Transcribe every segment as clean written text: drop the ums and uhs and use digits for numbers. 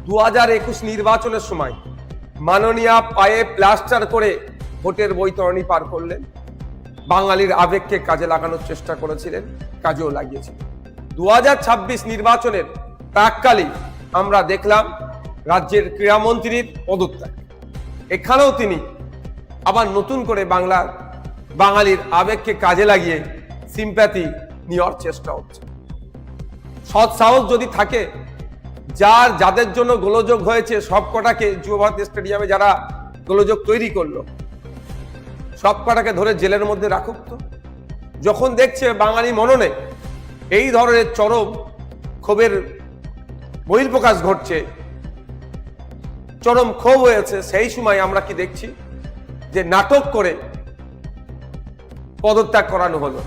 2021 নির্বাচনের সময় মাননীয়া পায়ে প্লাস্টার করে ভোটের বৈতরণী পার করলেন, বাঙালির আবেগকে কাজে লাগানোর চেষ্টা করেছিলেন, কাজেও লাগিয়েছিলেন। 2026 নির্বাচনের প্রাককালে আমরা দেখলাম রাজ্যের ক্রীড়ামন্ত্রীর পদত্যাগ। এখানেও তিনি আবার নতুন করে বাঙালির আবেগকে কাজে লাগিয়ে সিম্প্যাথি নেওয়ার চেষ্টা হচ্ছে। সৎ সাহস যদি থাকে, যাদের জন্য গোলযোগ হয়েছে সব কটাকে যুবভারত স্টেডিয়ামে যারা গোলযোগ তৈরি করলো সব কটাকে ধরে জেলের মধ্যে রাখুক। তো যখন দেখছে বাঙালি মননে এই ধরনের চরম ক্ষোভের বহিঃপ্রকাশ ঘটছে, চরম ক্ষোভ হয়েছে, সেই সময় আমরা কি দেখছি যে নাটক করে পদত্যাগ করানো হলো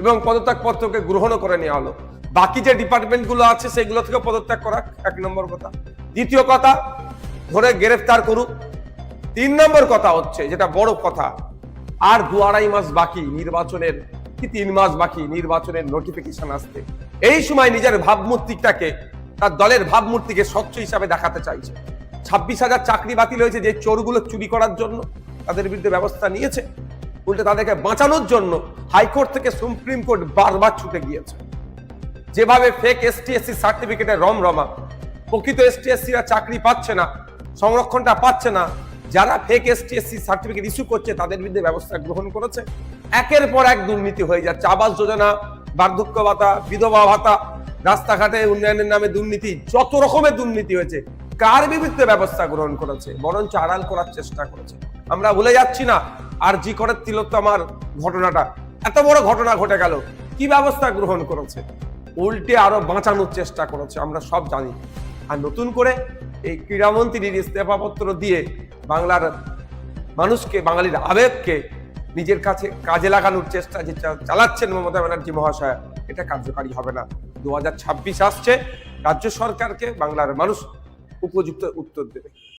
এবং পদত্যাগ পত্রকে গ্রহণও করে নেওয়া হলো। বাকি যে ডিপার্টমেন্টগুলো আছে সেগুলো থেকে পদত্যাগ করা এক নম্বর কথা। দ্বিতীয় কথা, ধরে গ্রেফতার করুক। 3 নম্বর কথা হচ্ছে, যেটা বড় কথা, আর 2-2.5 মাস বাকি নির্বাচনের, কি 3 মাস বাকি নির্বাচনের নোটিফিকেশন আসতে। এই সময় নিজের ভাবমূর্তিটাকে, তার দলের ভাবমূর্তিকে স্বচ্ছ হিসাবে দেখাতে চাইছে। 26,000 চাকরি বাতিল হয়েছে যে চোরগুলো চুরি করার জন্য, তাদের বিরুদ্ধে ব্যবস্থা নিয়েছে। উল্টে তাদেরকে বাঁচানোর জন্য হাইকোর্ট থেকে সুপ্রিম কোর্ট বারবার ছুটে গিয়েছে। যেভাবে ফেক ST/SC সার্টিফিকেটের রমরমা, প্রকৃত ST/SCরা চাকরি পাচ্ছে না, সংরক্ষণটা পাচ্ছে না, যারা ফেক ST/SC সার্টিফিকেট ইস্যু করছে তাদের বিরুদ্ধে ব্যবস্থা গ্রহণ করেছে। একের পর এক দুর্নীতি হয়ে যাচ্ছে। আবাস যোজনা, বার্ধক্য ভাতা, বিধবা ভাতা, রাস্তাঘাটে উন্নয়নের নামে দুর্নীতি, যত রকমের দুর্নীতি হয়েছে, কার বিরুদ্ধে ব্যবস্থা গ্রহণ করেছে? বরঞ্চ আড়াল করার চেষ্টা করেছে। আমরা ভুলে যাচ্ছি না আর.জি. করের তিলোত্তমার ঘটনাটা, এত বড় ঘটনা ঘটে গেল, কি ব্যবস্থা গ্রহণ করেছে? উল্টে আরো বাঁচানোর চেষ্টা করেছে, আমরা সব জানি। আর নতুন করে এই ক্রীড়ামন্ত্রীর ইস্তফাপত্র দিয়ে বাংলার মানুষকে, বাঙালির আবেগকে নিজের কাছে কাজে লাগানোর চেষ্টা যে চালাচ্ছেন মমতা ব্যানার্জি মহাশয়, এটা কার্যকারী হবে না। 2026 আসছে, রাজ্য সরকারকে বাংলার মানুষ উপযুক্ত উত্তর দেবে।